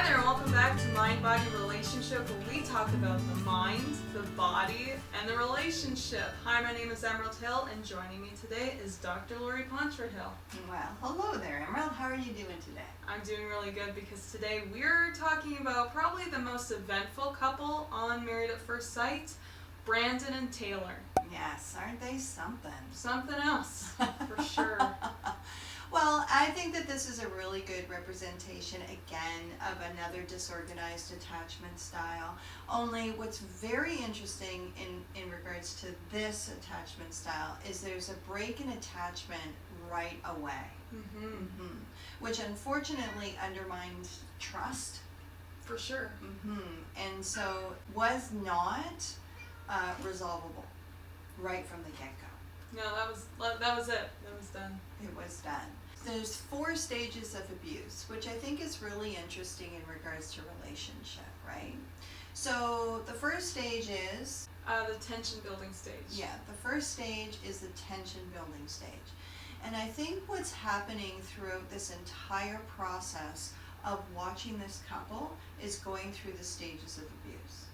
Hi there, and welcome back to Mind Body Relationship, where we talk about the mind, the body, and the relationship. Hi, my name is Emerald Hill, and joining me today is Dr. Laurie Hill. Well, hello there, Emerald. How are you doing today? I'm doing really good because today we're talking about probably the most eventful couple on Married at First Sight, Brandon and Taylor. Yes, aren't they something? Something else, for sure. Well, I think that this is a really good representation, again, of another disorganized attachment style. Only what's very interesting in regards to this attachment style is there's a break in attachment right away, which unfortunately undermines trust. For sure. And so was not resolvable right from the get-go. No, that was it. That was done. It was done. There's 4 stages of abuse, which I think is really interesting in regards to relationship, right? So the first stage is the tension building stage. Yeah, the first stage is the tension building stage. And I think what's happening throughout this entire process of watching this couple is going through the stages of abuse.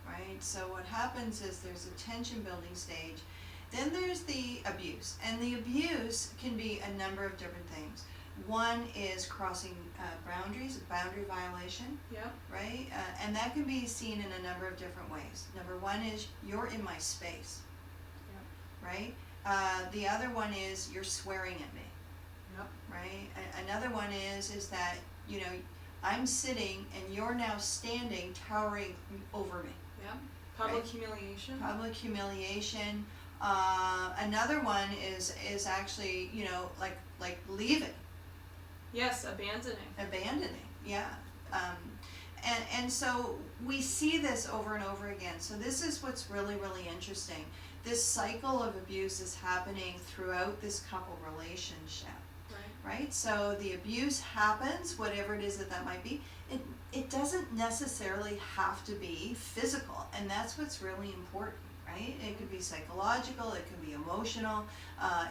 Right? So what happens is there's a tension building stage. Then there's the abuse, and the abuse can be a number of different things. One is crossing boundaries, boundary violation, right? And that can be seen in a number of different ways. Number one is, you're in my space, right? The other one is, you're swearing at me, right? Another one is that, you know, I'm sitting and you're now standing, towering over me. Public right? humiliation. Public humiliation. Another one is actually, you know, like leaving. Yes, abandoning. Yeah. And so we see this over and over again. So this is what's really, really interesting. This cycle of abuse is happening throughout this couple relationship. Right? So the abuse happens, whatever it is that might be. It doesn't necessarily have to be physical, and that's what's really important. Right? It could be psychological, it can be emotional,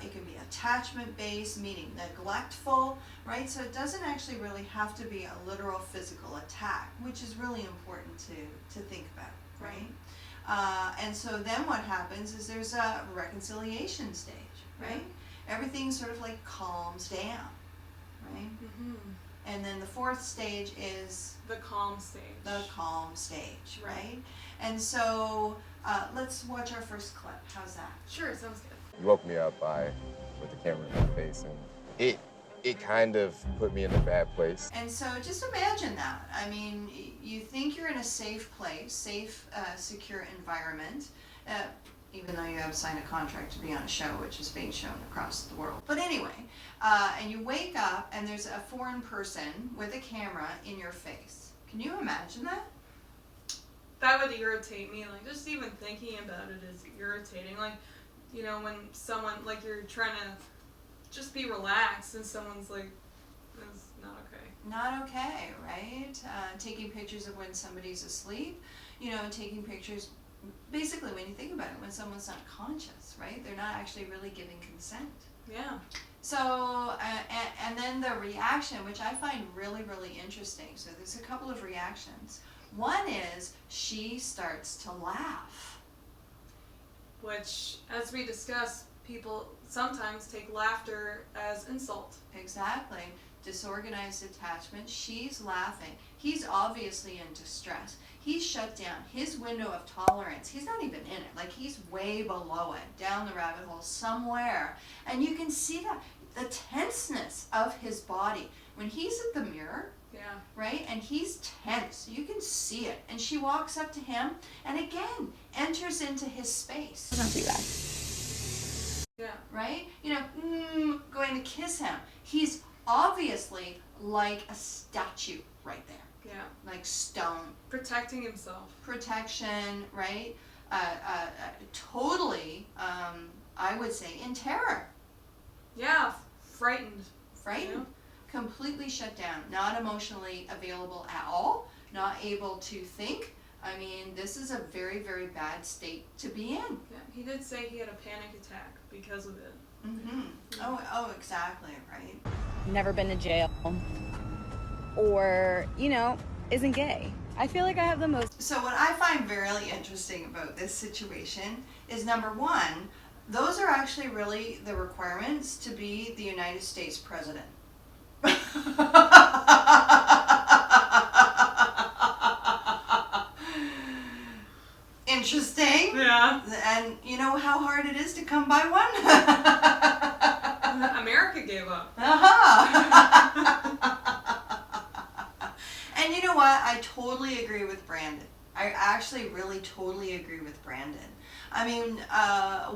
it can be attachment based, meaning neglectful, right? So it doesn't actually really have to be a literal physical attack, which is really important to think about, right? And so then what happens is there's a reconciliation stage, right? Everything sort of like calms down, right? And then the 4th stage is the calm stage. The calm stage, right? And so let's watch our first clip. How's that? Sure, sounds good. You woke me up with the camera in my face, and it kind of put me in a bad place. And so just imagine that. I mean, you think you're in a safe place, safe, secure environment, even though you have signed a contract to be on a show, which is being shown across the world. But anyway, and you wake up and there's a foreign person with a camera in your face. Can you imagine that? That would irritate me. Like, just even thinking about it is irritating. Like, you know, when someone, like, you're trying to just be relaxed and someone's like, it's not okay. Not okay, right? Taking pictures of when somebody's asleep, you know, taking pictures, basically when you think about it, when someone's not conscious, right? They're not actually really giving consent. Yeah. So, and then the reaction, which I find really, really interesting. So there's a couple of reactions. One is she starts to laugh. Which, as we discussed, people sometimes take laughter as insult. Exactly. Disorganized attachment. She's laughing. He's obviously in distress. He's shut down. His window of tolerance, he's not even in it. Like, he's way below it, down the rabbit hole somewhere. And you can see that, the tenseness of his body. When he's at the mirror, right, and he's tense, you can see it. And she walks up to him and again enters into his space. Don't do that. Yeah. Right? You know, going to kiss him. He's obviously like a statue right there. Yeah. Like stone. Protecting himself. Protection, right? Totally, I would say, in terror. Yeah, frightened. Frightened. You know? Completely shut down. Not emotionally available at all. Not able to think. I mean, this is a very, very bad state to be in. Yeah, he did say he had a panic attack because of it. Oh, exactly, right? Never been to jail. or, you know, isn't gay. I feel like I have the most. So what I find very interesting about this situation is, number one, those are actually really the requirements to be the United States president. Interesting. Yeah. And you know how hard it is to come by one? America gave up. And you know what? I totally agree with Brandon. I actually really totally agree with Brandon. I mean,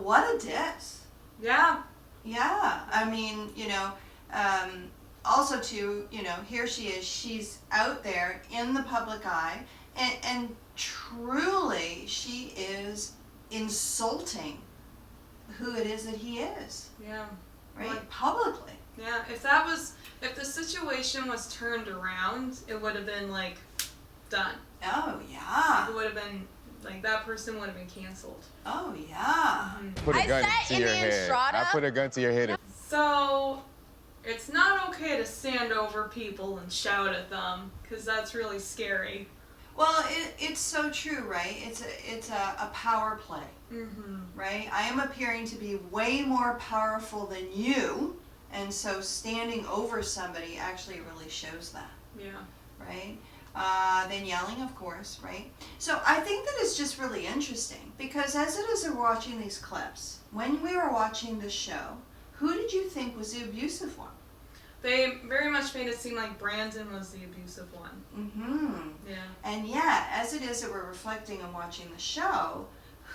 what a diss. Yeah. Yeah. I mean, also too, here she is. She's out there in the public eye, and truly she is insulting who it is that he is. Yeah. Right? Like, publicly. yeah. If the situation was turned around, it would have been like done. Oh, yeah. It would have been like that person would have been canceled. Oh, yeah. Put a I gun sat to in your the head. Enstrada. I put a gun to your head. So, it's not okay to stand over people and shout at them, because that's really scary. Well, it's so true, right? It's a power play, Mm-hmm. right? I am appearing to be way more powerful than you, and so standing over somebody actually really shows that, Yeah. right? Then yelling, of course, right? So I think that it's just really interesting, because as it is we're watching these clips, when we were watching the show, who did you think was the abusive one? They very much made it seem like Brandon was the abusive one. Mm-hmm. Yeah. And yet, as it is that we're reflecting and watching the show,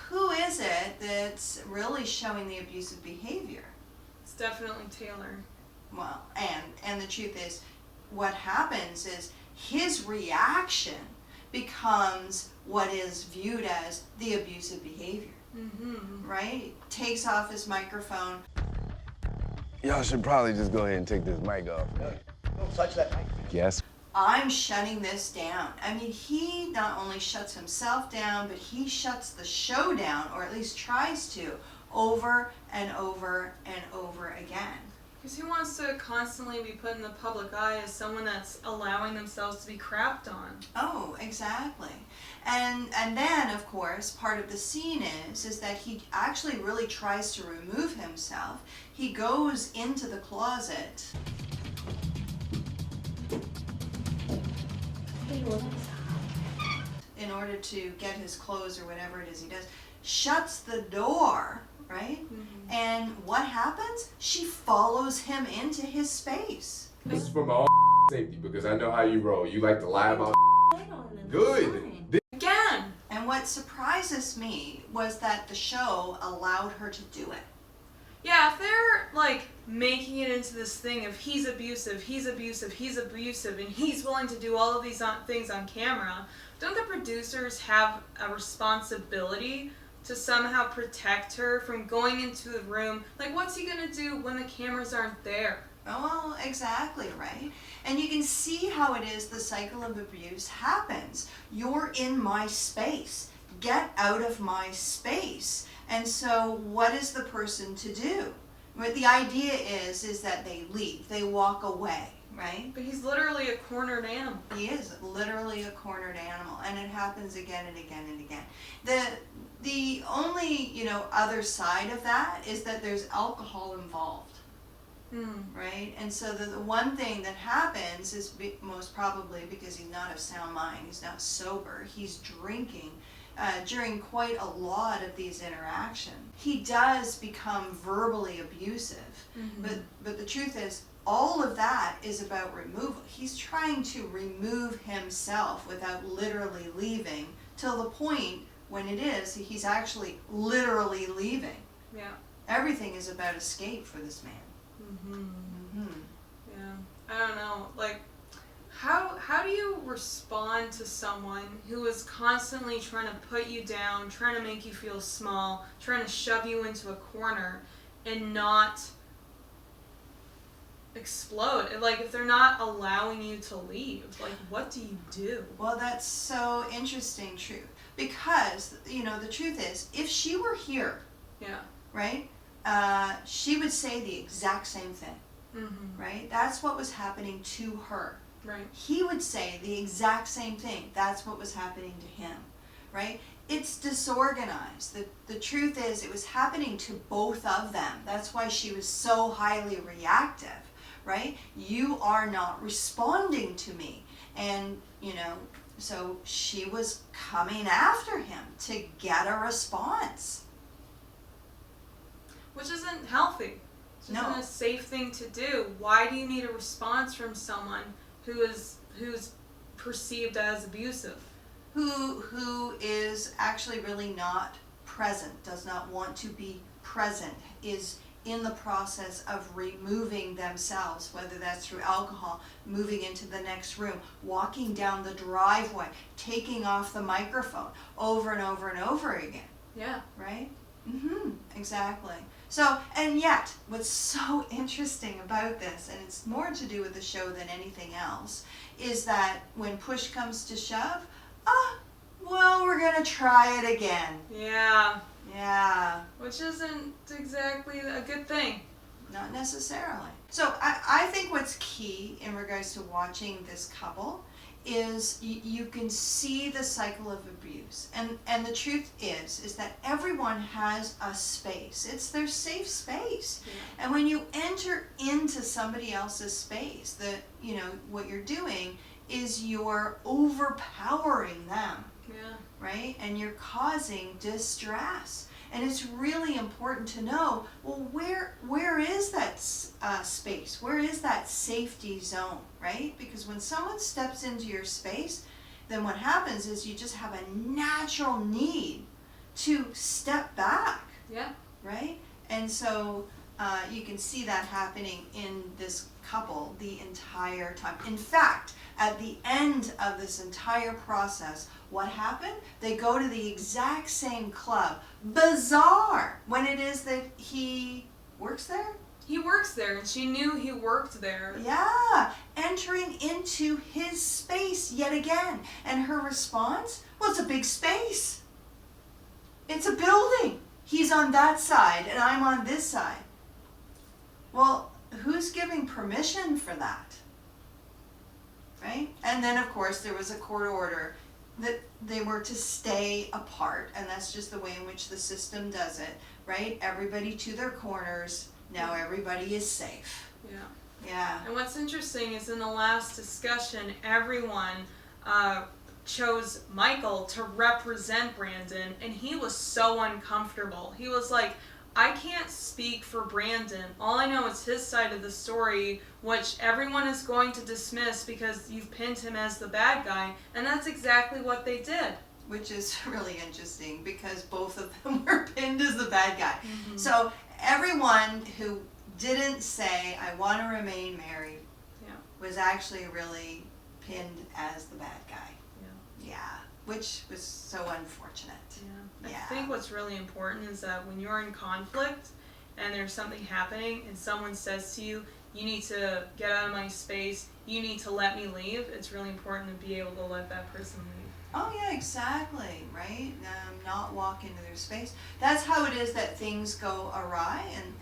who is it that's really showing the abusive behavior? It's definitely Taylor. Well, and the truth is, what happens is his reaction becomes what is viewed as the abusive behavior, Mm-hmm. right? Takes off his microphone. Y'all should probably just go ahead and take this mic off. Don't touch that mic. Yes. I'm shutting this down. I mean, he not only shuts himself down, but he shuts the show down, or at least tries to, over and over and over again. Because he wants to constantly be put in the public eye as someone that's allowing themselves to be crapped on. Oh, exactly. And then, of course, part of the scene is that he actually really tries to remove himself. He goes into the closet. In order to get his clothes or whatever it is he does, shuts the door, right? Mm-hmm. And what happens? She follows him into his space. This is for my own safety, because I know how you roll. You like to lie about good. Again! And what surprises me was that the show allowed her to do it. Yeah, if they're like making it into this thing of he's abusive, and he's willing to do all of these things on camera, don't the producers have a responsibility to somehow protect her from going into the room? Like, what's he gonna do when the cameras aren't there? Oh, well, exactly, right? And you can see how it is the cycle of abuse happens. You're in my space. Get out of my space. And so what is the person to do? What the idea is that they leave. They walk away, right? But he's literally a cornered animal. He is literally a cornered animal, and it happens again and again and again. The only, other side of that is that there's alcohol involved. Right? And so the one thing that happens is most probably because he's not of sound mind, he's not sober, he's drinking during quite a lot of these interactions. He does become verbally abusive, but the truth is, all of that is about removal. He's trying to remove himself without literally leaving, till the point when he's actually literally leaving. Yeah. Everything is about escape for this man. Yeah. I don't know. Like, how do you respond to someone who is constantly trying to put you down, trying to make you feel small, trying to shove you into a corner, and not explode? Like, if they're not allowing you to leave, like, what do you do? Well, that's so interesting, true. Because, the truth is, if she were here, Yeah. right, she would say the exact same thing, right? That's what was happening to her. Right. he would say the exact same thing. That's what was happening to him, right? It's disorganized. The truth is it was happening to both of them. That's why she was so highly reactive, right? You are not responding to me. And, so she was coming after him to get a response. Which isn't healthy. Which No. isn't a safe thing to do. Why do you need a response from someone who's perceived as abusive? Who is actually really not present, does not want to be present, is in the process of removing themselves, whether that's through alcohol, moving into the next room, walking down the driveway, taking off the microphone over and over and over again. Yeah. Right? Exactly. So, and yet, what's so interesting about this, and it's more to do with the show than anything else, is that when push comes to shove, well, we're gonna try it again. Yeah. Yeah. Which isn't exactly a good thing. Not necessarily. So I think what's key in regards to watching this couple is you can see the cycle of abuse. And the truth is that everyone has a space. It's their safe space. Yeah. And when you enter into somebody else's space, what you're doing is you're overpowering them. Yeah. Right? And you're causing distress. And it's really important to know, well, where is that space? Where is that safety zone, right? Because when someone steps into your space, then what happens is you just have a natural need to step back, Yeah. right? And so you can see that happening in this couple the entire time. In fact, at the end of this entire process, what happened? They go to the exact same club. Bizarre when it is that he works there. He works there, and she knew he worked there. Yeah, entering into his space yet again. And her response? Well, it's a big space. It's a building. He's on that side, and I'm on this side. Well, who's giving permission for that? Right? And then, of course, there was a court order that they were to stay apart, and that's just the way in which the system does it, right? Everybody to their corners. Now everybody is safe. Yeah. Yeah. And what's interesting is in the last discussion, everyone chose Michael to represent Brandon, and he was so uncomfortable. He was like, I can't speak for Brandon. All I know is his side of the story, which everyone is going to dismiss because you've pinned him as the bad guy, and that's exactly what they did. Which is really interesting because both of them were pinned as the bad guy. Mm-hmm. So everyone who didn't say, I want to remain married, was actually really pinned as the bad guy. Yeah, which was so unfortunate. Yeah. I think what's really important is that when you're in conflict and there's something happening and someone says to you, you need to get out of my space, you need to let me leave, it's really important to be able to let that person leave. Oh yeah, exactly, right? Not walk into their space. That's how it is that things go awry, and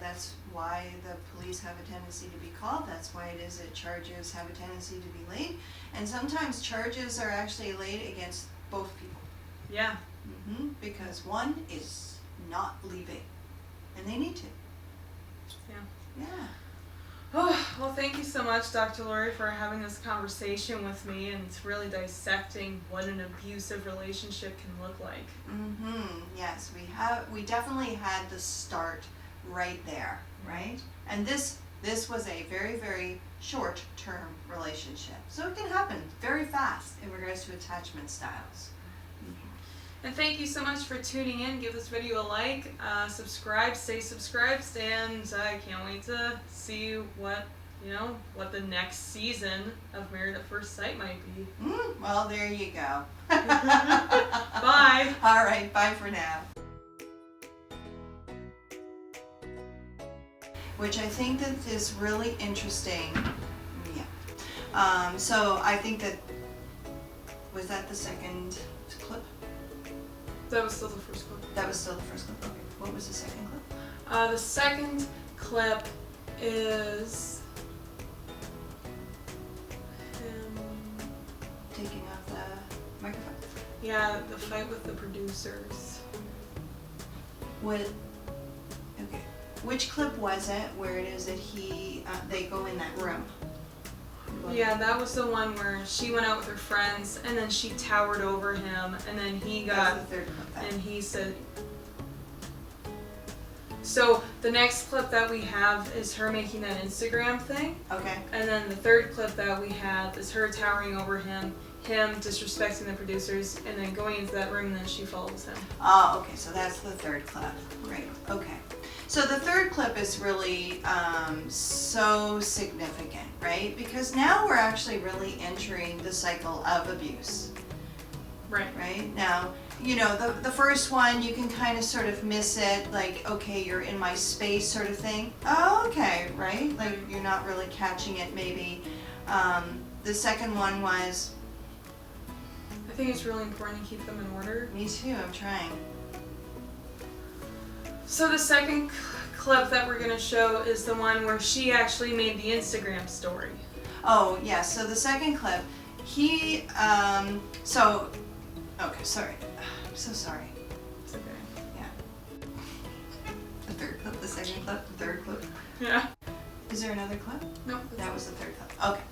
that's why the police have a tendency to be called. That's why it is that charges have a tendency to be laid, and sometimes charges are actually laid against both people. Yeah. Because one is not leaving, and they need to. Yeah. Oh, well, thank you so much, Dr. Laurie, for having this conversation with me and really dissecting what an abusive relationship can look like. Yes, we definitely had the start right there, right? And this was a very, very short-term relationship. So it can happen very fast in regards to attachment styles. And thank you so much for tuning in. Give this video a like, subscribe, stay subscribed, and I can't wait to see what the next season of Married at First Sight might be. Well, there you go. Bye. All right, bye for now. Which I think that is really interesting. Yeah. So I think that, was that the second clip? That was still the first clip. That was still the first clip. Okay. What was the second clip? The second clip is Yeah, the fight with the producers. Okay. Which clip was it where it is that they go in that room? Yeah, that was the one where she went out with her friends, and then she towered over him, and then he That's got, the third clip then. and he said. So the next clip that we have is her making that Instagram thing, Okay. and then the third clip that we have is her towering over him disrespecting the producers, and then going into that room, and then she follows him. Oh, okay, so that's the third clip. Great, okay. So the third clip is really so significant, right? Because now we're actually really entering the cycle of abuse, Right. right? Now, you know, the first one, you can kind of sort of miss it, like, okay, you're in my space sort of thing. Oh, okay, right? Like, you're not really catching it maybe. The second one was, I think it's really important to keep them in order. me too, I'm trying. So the second clip that we're gonna show is the one where she actually made the Instagram story. Oh, yeah, so the second clip, okay, sorry. I'm so sorry. It's okay. The third clip, the second clip, the third clip. Yeah. Is there another clip? No. That was the third clip. Okay.